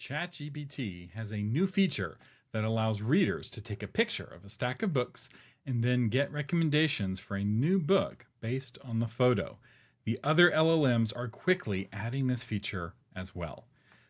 ChatGPT has a new feature that allows readers to take a picture of a stack of books and then get recommendations for a new book based on the photo. The other LLMs are quickly adding this feature as well.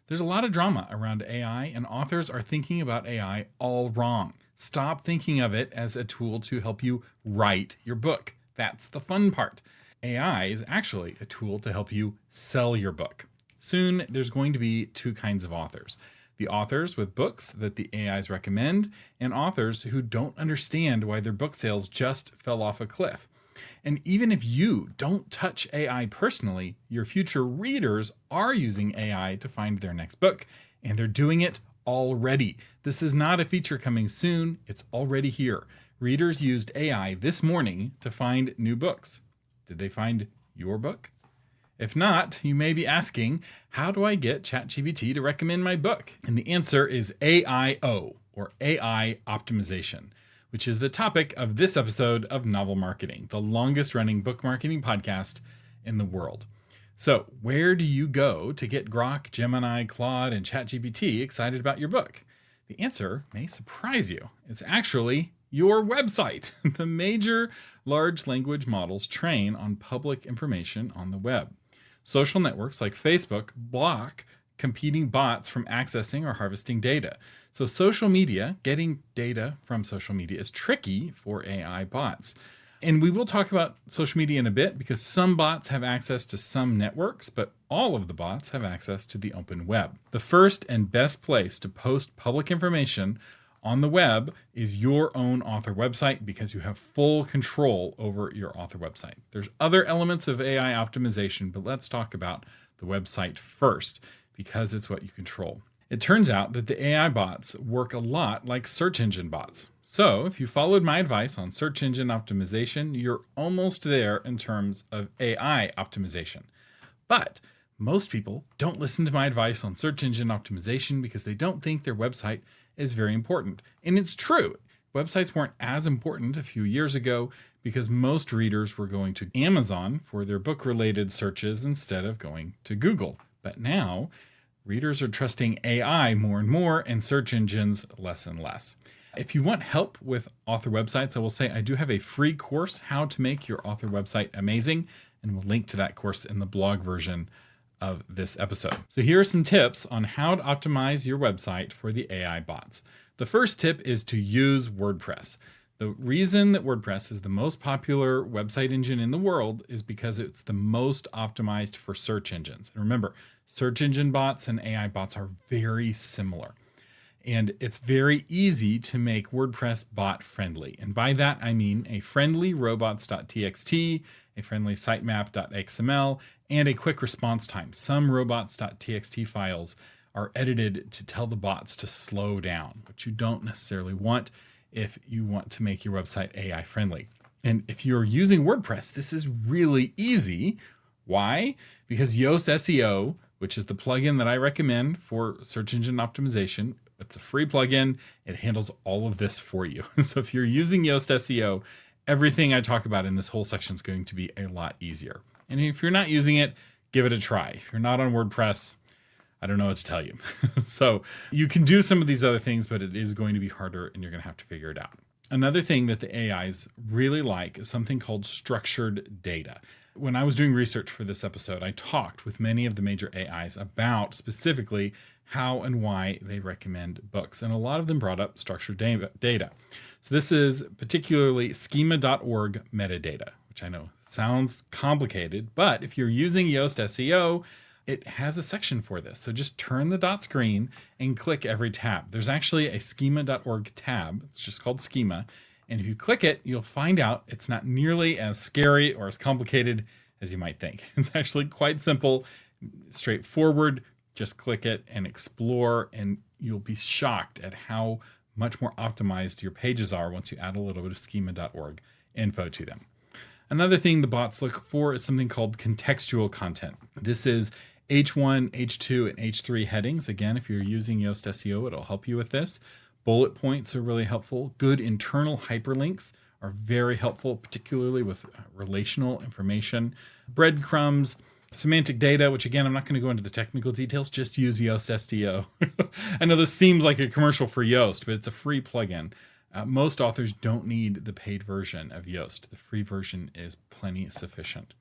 There's a lot of drama around AI, and authors are thinking about AI all wrong. Stop thinking of it as a tool to help you write your book. That's the fun part. AI is actually a tool to help you sell your book. Soon, there's going to be two kinds of authors. The authors with books that the AIs recommend, and authors who don't understand why their book sales just fell off a cliff. And even if you don't touch AI personally, your future readers are using AI to find their next book, and they're doing it already. This is not a feature coming soon, it's already here. Readers used AI this morning to find new books. Did they find your book? If not, you may be asking, how do I get ChatGPT to recommend my book? And the answer is AIO, or AI optimization, which is the topic of this episode of Novel Marketing, the longest running book marketing podcast in the world. So where do you go to get Grok, Gemini, Claude, and ChatGPT excited about your book? The answer may surprise you. It's actually your website. The major large language models train on public information on the web. Social networks like Facebook block competing bots from accessing or harvesting data. So social media, getting data from social media is tricky for AI bots. And we will talk about social media in a bit because some bots have access to some networks, but all of the bots have access to the open web. The first and best place to post public information on the web is your own author website because you have full control over your author website. There's other elements of AI optimization, but let's talk about the website first because it's what you control. It turns out that the AI bots work a lot like search engine bots. So if you followed my advice on search engine optimization, you're almost there in terms of AI optimization. But most people don't listen to my advice on search engine optimization because they don't think their website is very important. And it's true. Websites weren't as important a few years ago because most readers were going to Amazon for their book-related searches instead of going to Google. But now, readers are trusting AI more and more and search engines less and less. If you want help with author websites, I will say I do have a free course, How to Make Your Author Website Amazing, and we'll link to that course in the blog version of this episode. So here are some tips on how to optimize your website for the AI bots. The first tip is to use WordPress. The reason that WordPress is the most popular website engine in the world is because it's the most optimized for search engines. And remember, search engine bots and AI bots are very similar. And it's very easy to make WordPress bot friendly. And by that, I mean a friendly robots.txt, a friendly sitemap.xml, and a quick response time. Some robots.txt files are edited to tell the bots to slow down, which you don't necessarily want if you want to make your website AI friendly. And if you're using WordPress, this is really easy. Why? Because Yoast SEO, which is the plugin that I recommend for search engine optimization, it's a free plugin. It handles all of this for you. So if you're using Yoast SEO, everything I talk about in this whole section is going to be a lot easier. And if you're not using it, give it a try. If you're not on WordPress, I don't know what to tell you. So you can do some of these other things, but it is going to be harder and you're going to have to figure it out. Another thing that the AIs really like is something called structured data. When I was doing research for this episode, I talked with many of the major AIs about specifically how and why they recommend books. And a lot of them brought up structured data. So this is particularly schema.org metadata, which I know sounds complicated, but if you're using Yoast SEO, it has a section for this. So just turn the dots green and click every tab. There's actually a schema.org tab. It's just called schema. And if you click it, you'll find out it's not nearly as scary or as complicated as you might think. It's actually quite simple, straightforward. Just click it and explore, and you'll be shocked at how much more optimized your pages are once you add a little bit of schema.org info to them. Another thing the bots look for is something called contextual content. This is H1, H2, and H3 headings. Again, if you're using Yoast SEO, it'll help you with this. Bullet points are really helpful. Good internal hyperlinks are very helpful, particularly with relational information. Breadcrumbs, Semantic data, which again, I'm not going to go into the technical details, just use Yoast SEO. I know this seems like a commercial for Yoast, but it's a free plugin. Most authors don't need the paid version of Yoast. The free version is plenty sufficient.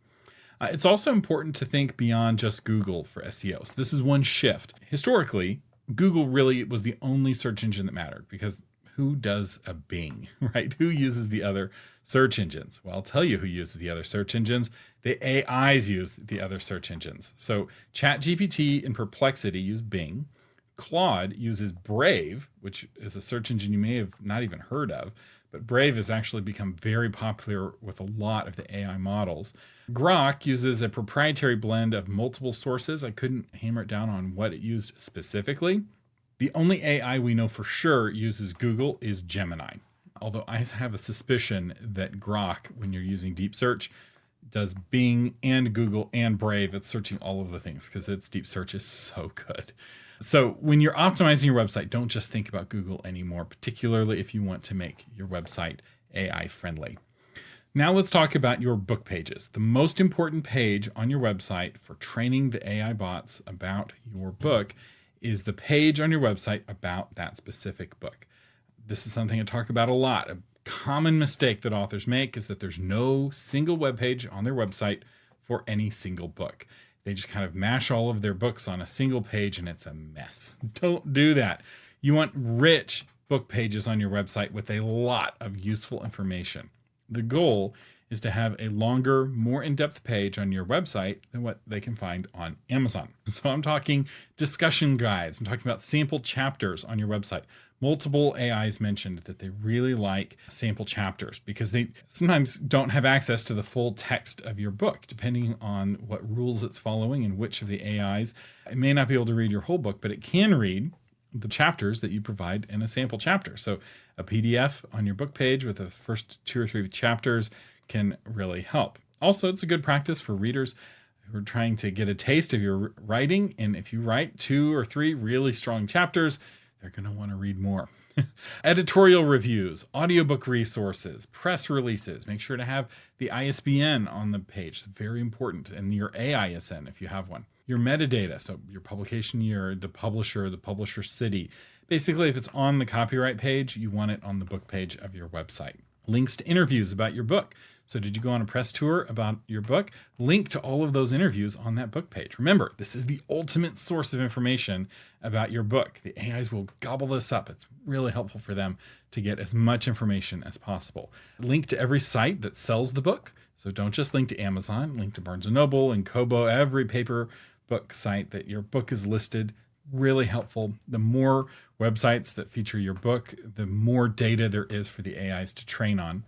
It's also important to think beyond just Google for SEO. So this is one shift. Historically, Google really was the only search engine that mattered because who does a Bing, right? Who uses the other search engines? Well, I'll tell you who uses the other search engines. The AIs use the other search engines. So ChatGPT and Perplexity use Bing. Claude uses Brave, which is a search engine you may have not even heard of, but Brave has actually become very popular with a lot of the AI models. Grok uses a proprietary blend of multiple sources. I couldn't hammer it down on what it used specifically. The only AI we know for sure uses Google is Gemini, although I have a suspicion that Grok, when you're using deep search, does Bing and Google and Brave. It's searching all of the things because its deep search is so good. So when you're optimizing your website, don't just think about Google anymore, particularly if you want to make your website AI friendly. Now let's talk about your book pages. The most important page on your website for training the AI bots about your book is the page on your website about that specific book. This is something I talk about a lot. A common mistake that authors make is that there's no single web page on their website for any single book. They just kind of mash all of their books on a single page and it's a mess. Don't do that. You want rich book pages on your website with a lot of useful information. The goal is to have a longer, more in-depth page on your website than what they can find on Amazon. So I'm talking discussion guides. I'm talking about sample chapters on your website. Multiple AIs mentioned that they really like sample chapters because they sometimes don't have access to the full text of your book, depending on what rules it's following and which of the AIs. It may not be able to read your whole book, but it can read the chapters that you provide in a sample chapter. So a PDF on your book page with the first 2 or 3 chapters can really help. Also, it's a good practice for readers who are trying to get a taste of your writing. And if you write 2 or 3 really strong chapters, they're going to want to read more. Editorial reviews, audiobook resources, press releases. Make sure to have the ISBN on the page. It's very important. And your AISN if you have one. Your metadata, so your publication year, the publisher city. Basically, if it's on the copyright page, you want it on the book page of your website. Links to interviews about your book. So did you go on a press tour about your book? Link to all of those interviews on that book page. Remember, this is the ultimate source of information about your book. The AIs will gobble this up. It's really helpful for them to get as much information as possible. Link to every site that sells the book. So don't just link to Amazon, link to Barnes & Noble and Kobo, every paper book site that your book is listed. Really helpful. The more websites that feature your book, the more data there is for the AIs to train on.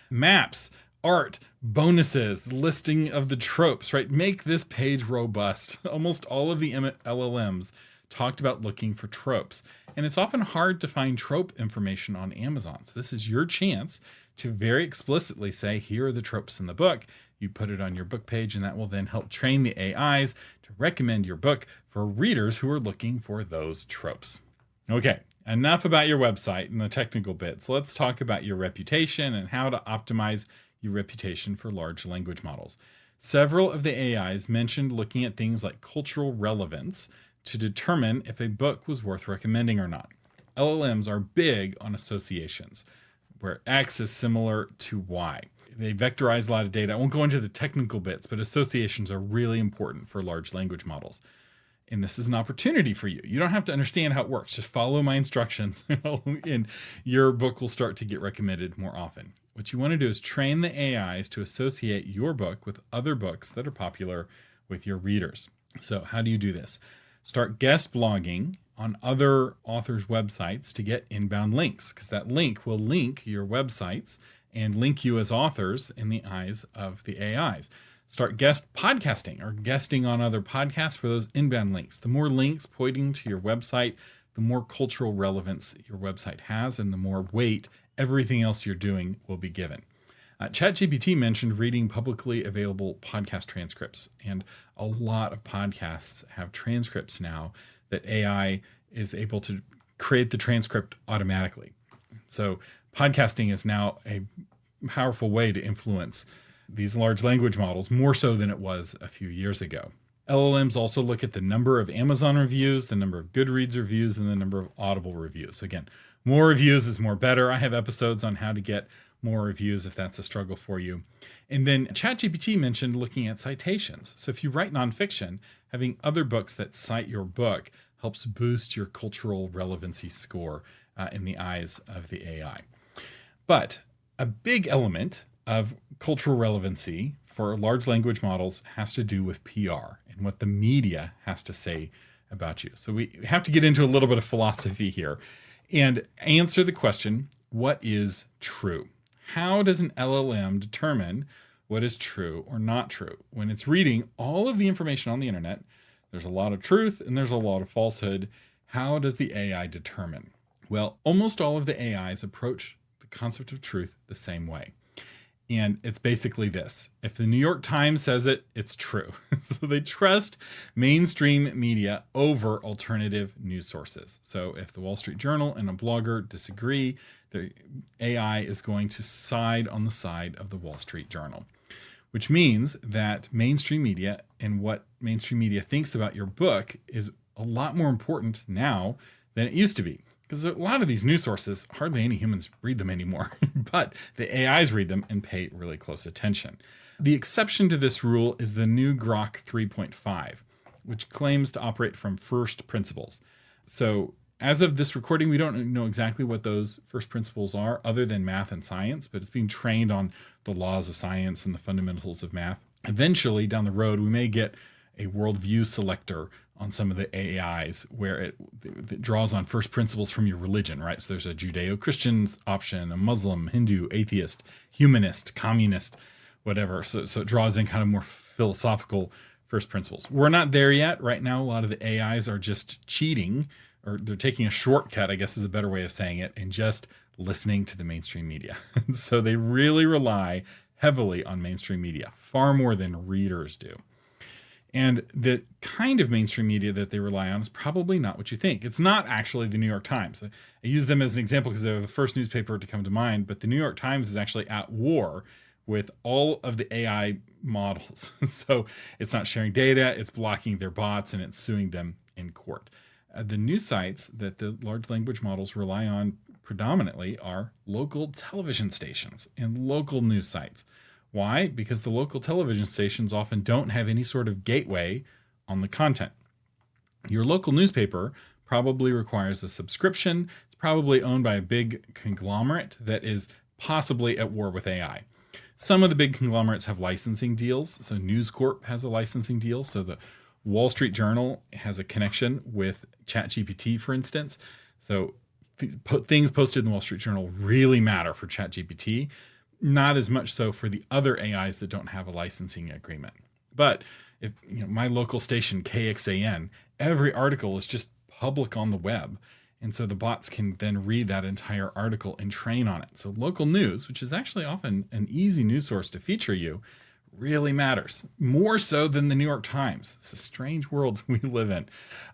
Maps, art, bonuses, listing of the tropes, right? Make this page robust. Almost all of the LLMs talked about looking for tropes. And it's often hard to find trope information on Amazon. So this is your chance to very explicitly say, here are the tropes in the book. You put it on your book page, and that will then help train the AIs to recommend your book for readers who are looking for those tropes. Okay, enough about your website and the technical bits. Let's talk about your reputation and how to optimize your reputation for large language models. Several of the AIs mentioned looking at things like cultural relevance to determine if a book was worth recommending or not. LLMs are big on associations, where X is similar to Y. They vectorize a lot of data. I won't go into the technical bits, but associations are really important for large language models. And this is an opportunity for you. You don't have to understand how it works. Just follow my instructions and your book will start to get recommended more often. What you want to do is train the AIs to associate your book with other books that are popular with your readers. So how do you do this? Start guest blogging on other authors' websites to get inbound links, because that link will link your websites and link you as authors in the eyes of the AIs. Start guest podcasting or guesting on other podcasts for those inbound links. The more links pointing to your website, the more cultural relevance your website has and the more weight everything else you're doing will be given. ChatGPT mentioned reading publicly available podcast transcripts, and a lot of podcasts have transcripts now that AI is able to create the transcript automatically. So podcasting is now a powerful way to influence these large language models, more so than it was a few years ago. LLMs also look at the number of Amazon reviews, the number of Goodreads reviews, and the number of Audible reviews. So again, more reviews is more better. I have episodes on how to get more reviews if that's a struggle for you. And then ChatGPT mentioned looking at citations. So if you write nonfiction, having other books that cite your book helps boost your cultural relevancy score in the eyes of the AI. But a big element of cultural relevancy for large language models has to do with PR and what the media has to say about you. So we have to get into a little bit of philosophy here and answer the question, what is true? How does an LLM determine what is true or not true? When it's reading all of the information on the internet, there's a lot of truth and there's a lot of falsehood. How does the AI determine? Well, almost all of the AIs approach the concept of truth the same way. And it's basically this. If the New York Times says it, it's true. So they trust mainstream media over alternative news sources. So if the Wall Street Journal and a blogger disagree, the AI is going to side on the side of the Wall Street Journal, which means that mainstream media and what mainstream media thinks about your book is a lot more important now than it used to be. Because a lot of these news sources, hardly any humans read them anymore, but the AIs read them and pay really close attention. The exception to this rule is the new Grok 3.5, which claims to operate from first principles. So as of this recording, we don't know exactly what those first principles are other than math and science, but it's being trained on the laws of science and the fundamentals of math. Eventually, down the road, we may get a worldview selector on some of the AIs where it draws on first principles from your religion, right? So there's a Judeo-Christian option, a Muslim, Hindu, atheist, humanist, communist, whatever. So it draws in kind of more philosophical first principles. We're not there yet. Right now, a lot of the AIs are just cheating, or they're taking a shortcut, I guess is a better way of saying it, and just listening to the mainstream media. So they really rely heavily on mainstream media, far more than readers do. And the kind of mainstream media that they rely on is probably not what you think. It's not actually the New York Times. I use them as an example because they're the first newspaper to come to mind, but the New York Times is actually at war with all of the AI models. So it's not sharing data, it's blocking their bots, and it's suing them in court. The news sites that the large language models rely on predominantly are local television stations and local news sites. Why? Because the local television stations often don't have any sort of gateway on the content. Your local newspaper probably requires a subscription. It's probably owned by a big conglomerate that is possibly at war with AI. Some of the big conglomerates have licensing deals. So News Corp has a licensing deal. So the Wall Street Journal has a connection with ChatGPT, for instance. So things posted in the Wall Street Journal really matter for ChatGPT. Not as much so for the other AIs that don't have a licensing agreement. But if my local station, KXAN, every article is just public on the web. And so the bots can then read that entire article and train on it. So local news, which is actually often an easy news source to feature you, really matters. More so than the New York Times. It's a strange world we live in.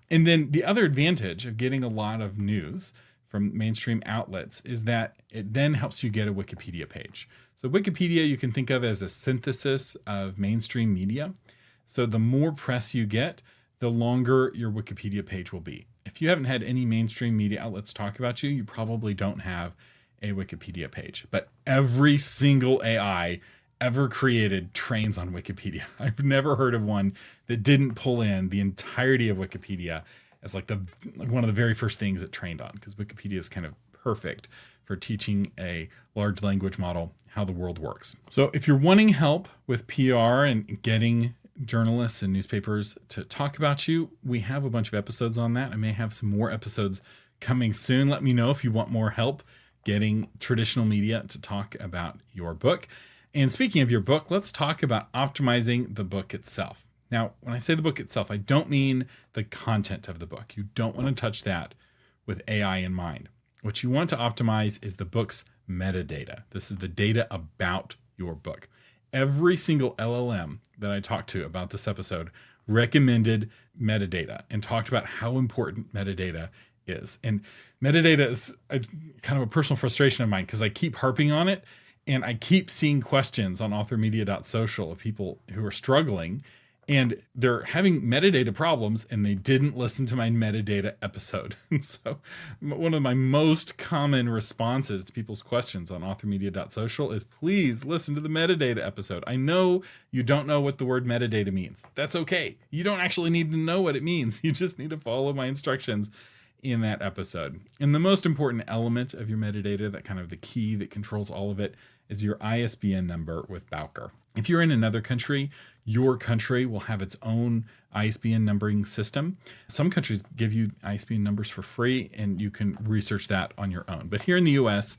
And then the other advantage of getting a lot of news from mainstream outlets is that it then helps you get a Wikipedia page. So Wikipedia you can think of as a synthesis of mainstream media. So the more press you get, the longer your Wikipedia page will be. If you haven't had any mainstream media outlets talk about you, you probably don't have a Wikipedia page. But every single AI ever created trains on Wikipedia. I've never heard of one that didn't pull in the entirety of Wikipedia as like one of the very first things it trained on, because Wikipedia is kind of perfect for teaching a large language model how the world works. So if you're wanting help with PR and getting journalists and newspapers to talk about you, we have a bunch of episodes on that. I may have some more episodes coming soon. Let me know if you want more help getting traditional media to talk about your book. And speaking of your book, let's talk about optimizing the book itself. Now, when I say the book itself, I don't mean the content of the book. You don't want to touch that with AI in mind. What you want to optimize is the book's metadata. This is the data about your book. Every single LLM that I talked to about this episode recommended metadata and talked about how important metadata is. And metadata is kind of a personal frustration of mine because I keep harping on it. And I keep seeing questions on authormedia.social of people who are struggling and they're having metadata problems and they didn't listen to my metadata episode. And so one of my most common responses to people's questions on authormedia.social is please listen to the metadata episode. I know you don't know what the word metadata means. That's okay. You don't actually need to know what it means. You just need to follow my instructions in that episode. And the most important element of your metadata, that kind of the key that controls all of it, is your ISBN number with Bowker. If you're in another country, your country will have its own ISBN numbering system. Some countries give you ISBN numbers for free, and you can research that on your own. But here in the US,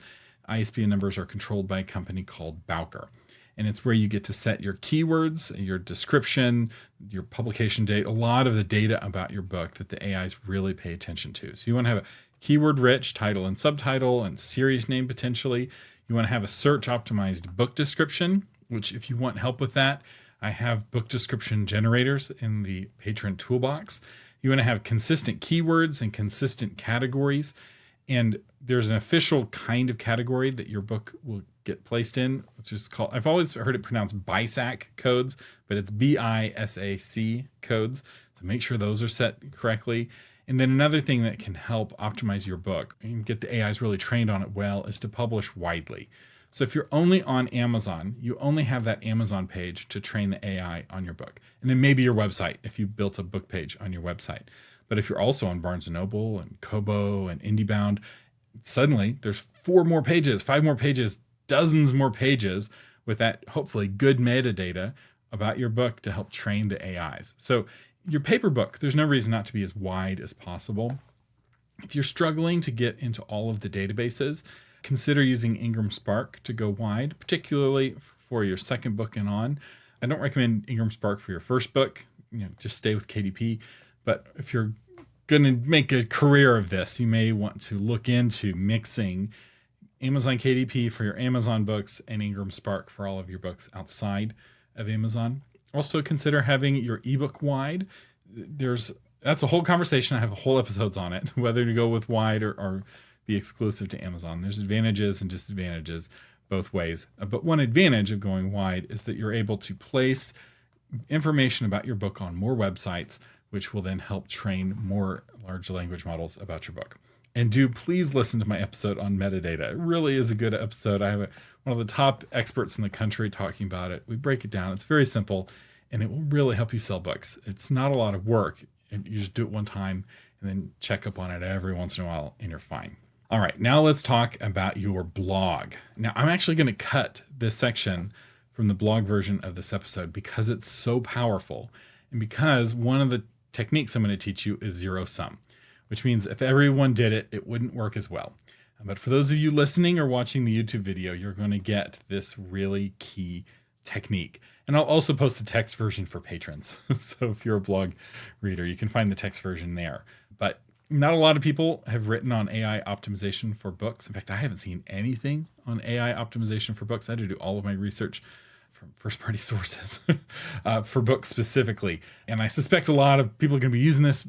ISBN numbers are controlled by a company called Bowker. And it's where you get to set your keywords, your description, your publication date, a lot of the data about your book that the AIs really pay attention to. So you want to have a keyword-rich title and subtitle and series name potentially. You want to have a search-optimized book description, which if you want help with that, I have book description generators in the Patron toolbox. You want to have consistent keywords and consistent categories. And there's an official kind of category that your book will get placed in, which is called, I've always heard it pronounced BISAC codes, but it's BISAC codes. So make sure those are set correctly. And then another thing that can help optimize your book and get the AIs really trained on it well is to publish widely. So if you're only on Amazon, you only have that Amazon page to train the AI on your book. And then maybe your website, if you built a book page on your website. But if you're also on Barnes & Noble and Kobo and IndieBound, suddenly there's 4 more pages, 5 more pages, dozens more pages with that hopefully good metadata about your book to help train the AIs. So your paper book, there's no reason not to be as wide as possible. If you're struggling to get into all of the databases, consider using Ingram Spark to go wide, particularly for your second book and on. I don't recommend Ingram Spark for your first book. Just stay with KDP. But if you're going to make a career of this, you may want to look into mixing Amazon KDP for your Amazon books and Ingram Spark for all of your books outside of Amazon. Also consider having your ebook wide. That's a whole conversation. I have whole episodes on it, whether to go with wide or be exclusive to Amazon. There's advantages and disadvantages both ways. But one advantage of going wide is that you're able to place information about your book on more websites, which will then help train more large language models about your book. And please listen to my episode on metadata. It really is a good episode. I have one of the top experts in the country talking about it. We break it down. It's very simple, and it will really help you sell books. It's not a lot of work. And you just do it one time and then check up on it every once in a while, and you're fine. All right, now let's talk about your blog. Now, I'm actually going to cut this section from the blog version of this episode because it's so powerful, and because one of the techniques I'm going to teach you is zero sum, which means if everyone did it, it wouldn't work as well. But for those of you listening or watching the YouTube video, you're going to get this really key technique. And I'll also post a text version for patrons. So if you're a blog reader, you can find the text version there. But not a lot of people have written on AI optimization for books. In fact, I haven't seen anything on AI optimization for books. I had to do all of my research from first-party sources for books specifically. And I suspect a lot of people are going to be using this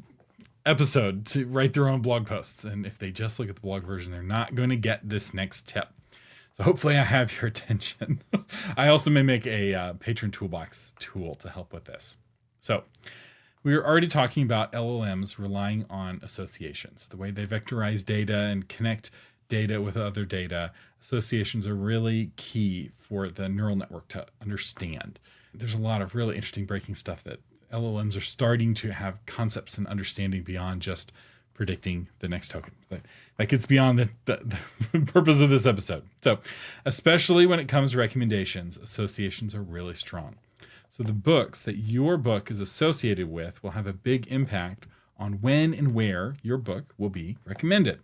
episode to write their own blog posts. And if they just look at the blog version, they're not going to get this next tip. So hopefully I have your attention. I also may make a Patron Toolbox tool to help with this. So we were already talking about LLMs relying on associations, the way they vectorize data and connect data with other data. Associations are really key for the neural network to understand. There's a lot of really interesting breaking stuff that LLMs are starting to have concepts and understanding beyond just predicting the next token. Like it's beyond the purpose of this episode. So especially when it comes to recommendations, associations are really strong. So the books that your book is associated with will have a big impact on when and where your book will be recommended.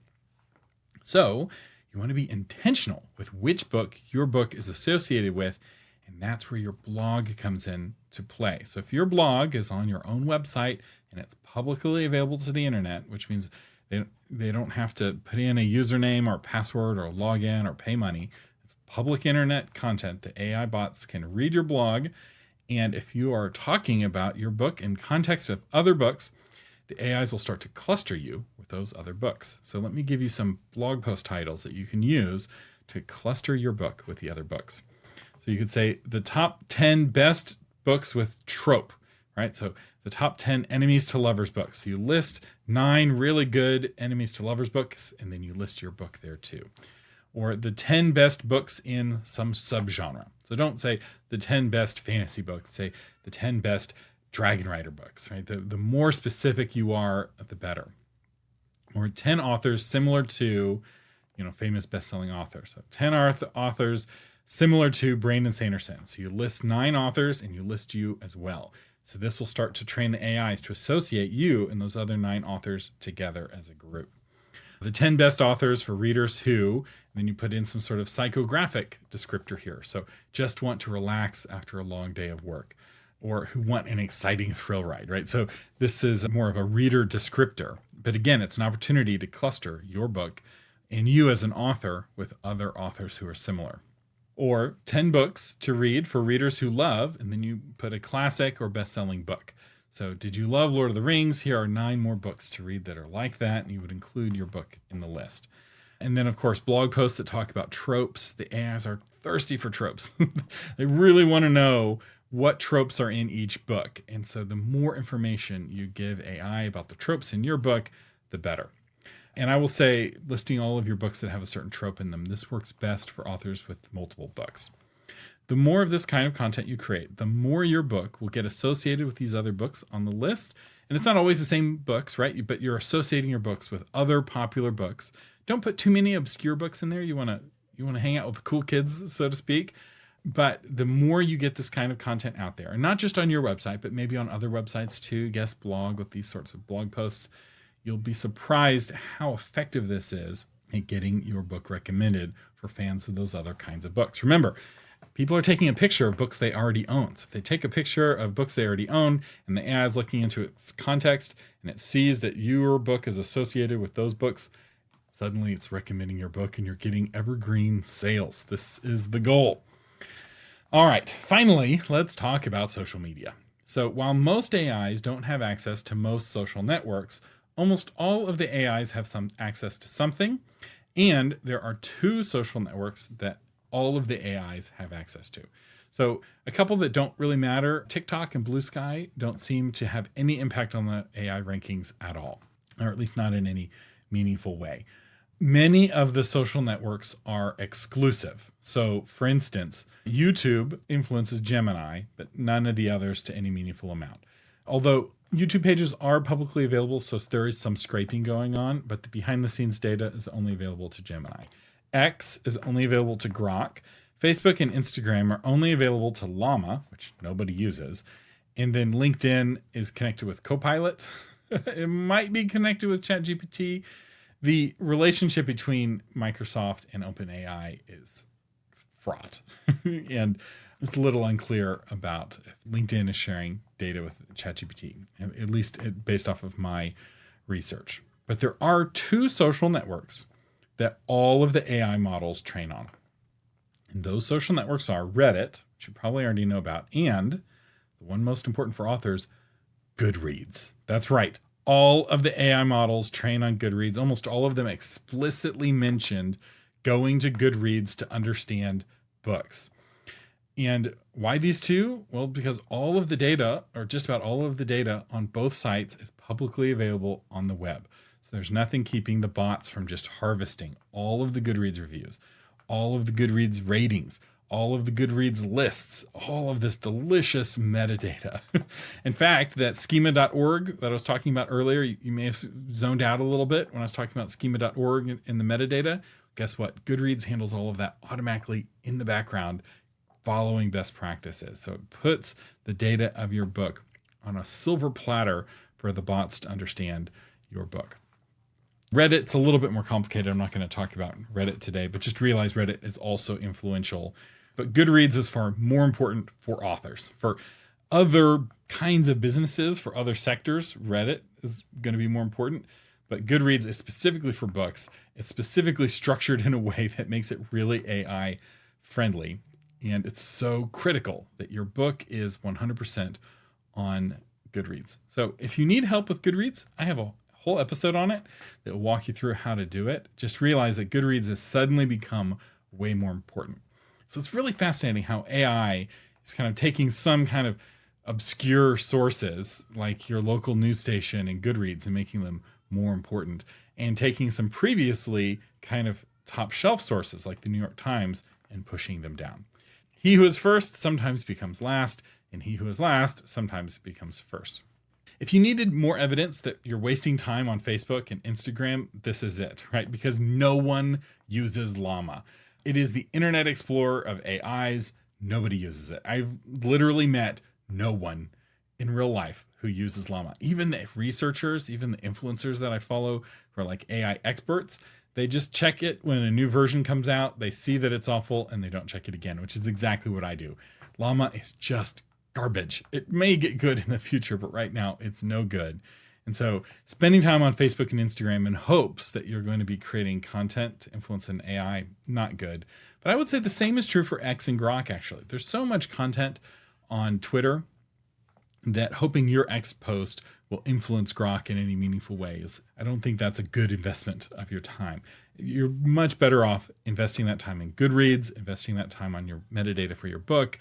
So you want to be intentional with which book your book is associated with, and that's where your blog comes in to play. So if your blog is on your own website and it's publicly available to the internet, which means they don't have to put in a username or password or log in or pay money. It's public internet content. The AI bots can read your blog. And if you are talking about your book in context of other books, the AIs will start to cluster you with those other books. So let me give you some blog post titles that you can use to cluster your book with the other books. So you could say the top 10 best books with trope, right? So the top 10 enemies to lovers books. So you list 9 really good enemies to lovers books, and then you list your book there too. Or the 10 best books in some subgenre. So don't say the 10 best fantasy books, say the 10 best Dragon Rider books, right? The more specific you are, the better. Or 10 authors similar to, famous best-selling authors. So 10 authors similar to Brandon Sanderson. So you list 9 authors and you list you as well. So this will start to train the AIs to associate you and those other 9 authors together as a group. The 10 best authors for readers who, and then you put in some sort of psychographic descriptor here. So just want to relax after a long day of work, or who want an exciting thrill ride, right? So this is more of a reader descriptor. But again, it's an opportunity to cluster your book and you as an author with other authors who are similar. Or 10 books to read for readers who love, and then you put a classic or best-selling book. So did you love Lord of the Rings? Here are 9 more books to read that are like that, and you would include your book in the list. And then, of course, blog posts that talk about tropes. The AIs are thirsty for tropes. They really want to know what tropes are in each book. And so the more information you give AI about the tropes in your book, the better. And I will say, listing all of your books that have a certain trope in them, this works best for authors with multiple books. The more of this kind of content you create, the more your book will get associated with these other books on the list. And it's not always the same books, right? But you're associating your books with other popular books. Don't put too many obscure books in there. You want to hang out with the cool kids, so to speak. But the more you get this kind of content out there, and not just on your website, but maybe on other websites too, guest blog with these sorts of blog posts, you'll be surprised how effective this is at getting your book recommended for fans of those other kinds of books. Remember, people are taking a picture of books they already own. So if they take a picture of books they already own and the AI is looking into its context and it sees that your book is associated with those books, suddenly it's recommending your book and you're getting evergreen sales. This is the goal. All right, finally, let's talk about social media. So while most AIs don't have access to most social networks, almost all of the AIs have some access to something, and there are 2 social networks that all of the AIs have access to. So a couple that don't really matter, TikTok and Blue Sky, don't seem to have any impact on the AI rankings at all, or at least not in any meaningful way. Many of the social networks are exclusive. So for instance, YouTube influences Gemini, but none of the others to any meaningful amount. Although YouTube pages are publicly available, so there is some scraping going on, but the behind-the-scenes data is only available to Gemini. X is only available to Grok. Facebook and Instagram are only available to Llama, which nobody uses. And then LinkedIn is connected with Copilot. It might be connected with ChatGPT. The relationship between Microsoft and OpenAI is fraught. And it's a little unclear about if LinkedIn is sharing data with ChatGPT, at least based off of my research. But there are 2 social networks that all of the AI models train on. And those social networks are Reddit, which you probably already know about, and the one most important for authors, Goodreads. That's right. All of the AI models train on Goodreads. Almost all of them explicitly mentioned going to Goodreads to understand books. And why these 2? Well, because all of the data, or just about all of the data on both sites, is publicly available on the web. So there's nothing keeping the bots from just harvesting all of the Goodreads reviews, all of the Goodreads ratings, all of the Goodreads lists, all of this delicious metadata. In fact, that schema.org that I was talking about earlier, you may have zoned out a little bit when I was talking about schema.org and the metadata. Guess what? Goodreads handles all of that automatically in the background, following best practices. So it puts the data of your book on a silver platter for the bots to understand your book. Reddit's a little bit more complicated. I'm not going to talk about Reddit today, but just realize Reddit is also influential. But Goodreads is far more important for authors. For other kinds of businesses, for other sectors, Reddit is going to be more important. But Goodreads is specifically for books. It's specifically structured in a way that makes it really AI friendly. And it's so critical that your book is 100% on Goodreads. So if you need help with Goodreads, I have a whole episode on it that will walk you through how to do it. Just realize that Goodreads has suddenly become way more important. So it's really fascinating how AI is kind of taking some kind of obscure sources like your local news station and Goodreads and making them more important, and taking some previously kind of top shelf sources like the New York Times and pushing them down. He who is first sometimes becomes last, and he who is last sometimes becomes first. If you needed more evidence that you're wasting time on Facebook and Instagram, this is it, right? Because no one uses Llama. It is the Internet Explorer of AIs. Nobody uses it. I've literally met no one in real life who uses Llama. Even the researchers, even the influencers that I follow who are like AI experts, they just check it when a new version comes out. They see that it's awful and they don't check it again, which is exactly what I do. Llama is just garbage. It may get good in the future, but right now it's no good. And so spending time on Facebook and Instagram in hopes that you're going to be creating content to influence an AI, not good. But I would say the same is true for X and Grok, actually. There's so much content on Twitter that hoping your X post will influence Grok in any meaningful ways. I don't think that's a good investment of your time. You're much better off investing that time in Goodreads, investing that time on your metadata for your book,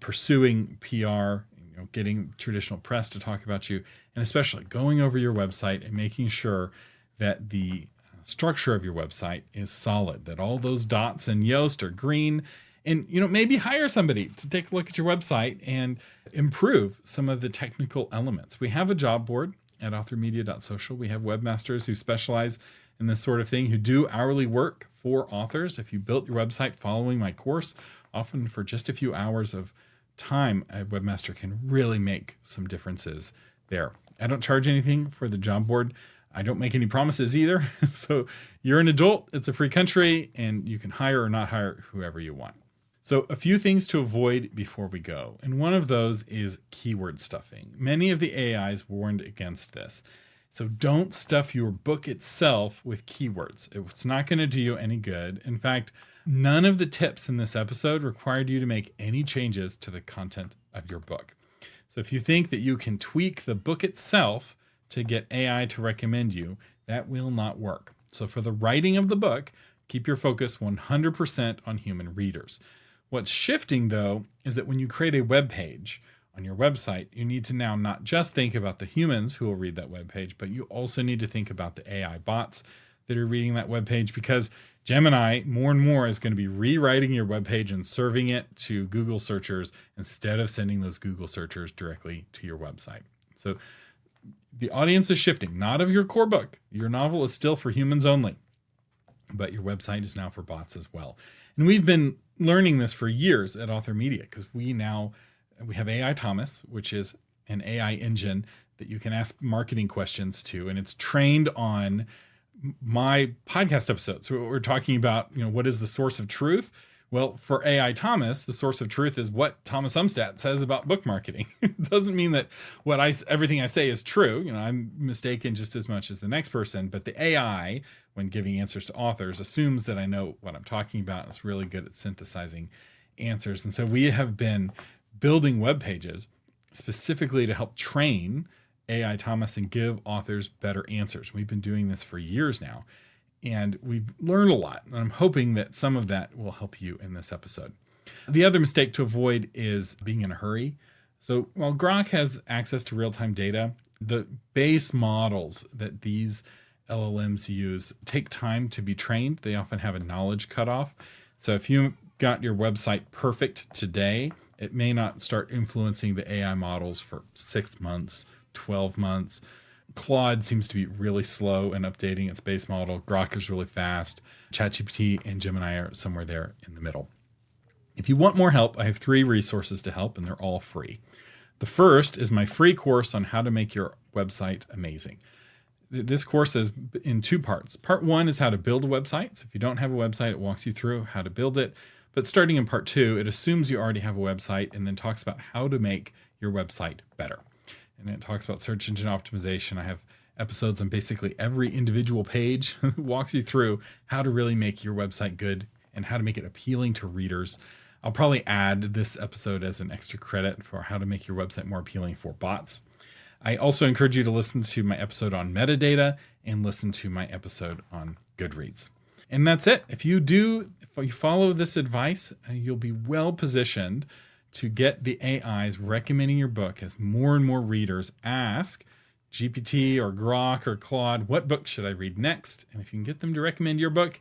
pursuing PR, getting traditional press to talk about you, and especially going over your website and making sure that the structure of your website is solid, that all those dots in Yoast are green, and maybe hire somebody to take a look at your website and improve some of the technical elements. We have a job board at authormedia.social. We have webmasters who specialize in this sort of thing, who do hourly work for authors. If you built your website following my course, often for just a few hours of time, a webmaster can really make some differences there. I don't charge anything for the job board. I don't make any promises either. So you're an adult, it's a free country, and you can hire or not hire whoever you want. So a few things to avoid before we go. And one of those is keyword stuffing. Many of the AIs warned against this. So don't stuff your book itself with keywords. It's not going to do you any good. In fact, none of the tips in this episode required you to make any changes to the content of your book. So if you think that you can tweak the book itself to get AI to recommend you, that will not work. So for the writing of the book, keep your focus 100% on human readers. What's shifting, though, is that when you create a web page on your website, you need to now not just think about the humans who will read that web page, but you also need to think about the AI bots that are reading that web page, because Gemini more and more is going to be rewriting your web page and serving it to Google searchers instead of sending those Google searchers directly to your website. So the audience is shifting, not of your core book. Your novel is still for humans only, but your website is now for bots as well. And we've been learning this for years at Author Media, because we have AI Thomas, which is an AI engine that you can ask marketing questions to, and it's trained on my podcast episodes. So we're talking about, what is the source of truth? Well, for AI Thomas, the source of truth is what Thomas Umstattd says about book marketing. It doesn't mean that everything I say is true. I'm mistaken just as much as the next person, but the AI, when giving answers to authors, assumes that I know what I'm talking about. It's really good at synthesizing answers. And so we have been building web pages specifically to help train AI Thomas and give authors better answers. We've been doing this for years now, and we've learned a lot. And I'm hoping that some of that will help you in this episode. The other mistake to avoid is being in a hurry. So while Grok has access to real-time data, the base models that these LLMs use take time to be trained. They often have a knowledge cutoff. So if you got your website perfect today, it may not start influencing the AI models for 6 months, 12 months. Claude seems to be really slow in updating its base model. Grok is really fast. ChatGPT and Gemini are somewhere there in the middle. If you want more help, I have 3 resources to help, and they're all free. The first is my free course on how to make your website amazing. This course is in 2 parts. Part 1 is how to build a website. So if you don't have a website, it walks you through how to build it. But starting in part 2, it assumes you already have a website and then talks about how to make your website better. And it talks about search engine optimization. I have episodes on basically every individual page. It walks you through how to really make your website good and how to make it appealing to readers. I'll probably add this episode as an extra credit for how to make your website more appealing for bots. I also encourage you to listen to my episode on metadata and listen to my episode on Goodreads. And that's it. If you follow this advice, you'll be well positioned to get the AIs recommending your book as more and more readers ask GPT or Grok or Claude, what book should I read next? And if you can get them to recommend your book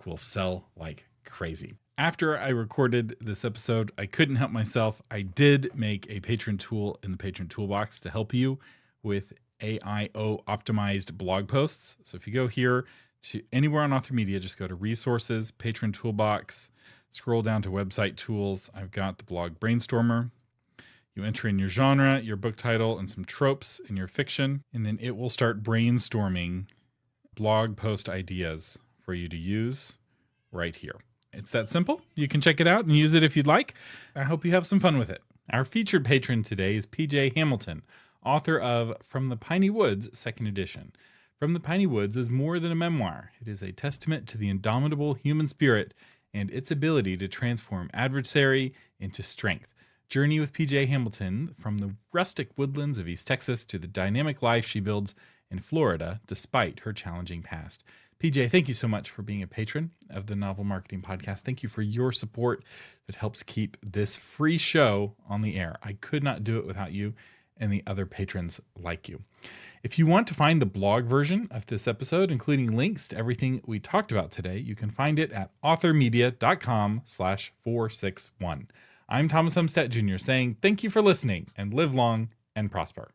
will sell like crazy. After I recorded this episode, I couldn't help myself. I did make a patron tool in the patron toolbox to help you with AIO optimized blog posts. So if you go here to anywhere on Author Media, just go to resources, patron toolbox, scroll down to website tools. I've got the blog Brainstormer. You enter in your genre, your book title, and some tropes in your fiction, and then it will start brainstorming blog post ideas for you to use right here. It's that simple. You can check it out and use it if you'd like. I hope you have some fun with it. Our featured patron today is PJ Hamilton, author of From the Piney Woods, 2nd edition. From the Piney Woods is more than a memoir. It is a testament to the indomitable human spirit and its ability to transform adversary into strength. Journey with PJ Hamilton from the rustic woodlands of East Texas to the dynamic life she builds in Florida despite her challenging past. PJ, thank you so much for being a patron of the Novel Marketing Podcast. Thank you for your support that helps keep this free show on the air. I could not do it without you and the other patrons like you. If you want to find the blog version of this episode, including links to everything we talked about today, you can find it at authormedia.com/461. I'm Thomas Umstattd Jr. saying thank you for listening and live long and prosper.